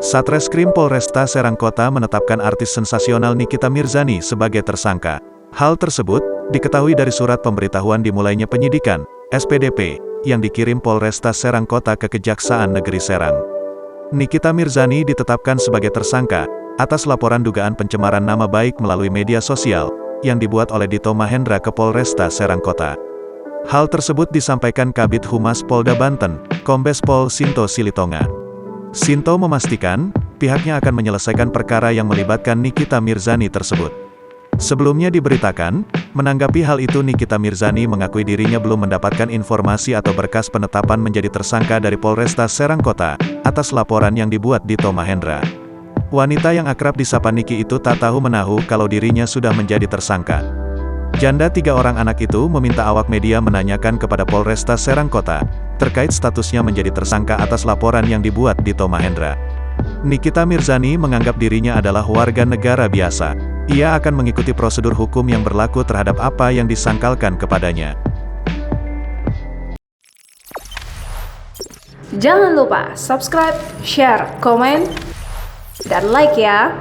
Satreskrim Polresta Serang Kota menetapkan artis sensasional Nikita Mirzani sebagai tersangka. Hal tersebut diketahui dari surat pemberitahuan dimulainya penyidikan (SPDP) yang dikirim Polresta Serang Kota ke Kejaksaan Negeri Serang. Nikita Mirzani ditetapkan sebagai tersangka atas laporan dugaan pencemaran nama baik melalui media sosial yang dibuat oleh Dito Mahendra ke Polresta Serang Kota. Hal tersebut disampaikan Kabid Humas Polda Banten, Kombes Pol Sinto Silitonga. Sinto memastikan, pihaknya akan menyelesaikan perkara yang melibatkan Nikita Mirzani tersebut. Sebelumnya diberitakan, menanggapi hal itu Nikita Mirzani mengakui dirinya belum mendapatkan informasi atau berkas penetapan menjadi tersangka dari Polresta Serang Kota, atas laporan yang dibuat Dito Mahendra. Wanita yang akrab disapa Niki itu tak tahu menahu kalau dirinya sudah menjadi tersangka. Janda 3 orang anak itu meminta awak media menanyakan kepada Polresta Serang Kota, terkait statusnya menjadi tersangka atas laporan yang dibuat Dito Mahendra. Nikita Mirzani menganggap dirinya adalah warga negara biasa. Ia akan mengikuti prosedur hukum yang berlaku terhadap apa yang disangkalkan kepadanya. Jangan lupa subscribe, share, komen, dan like ya!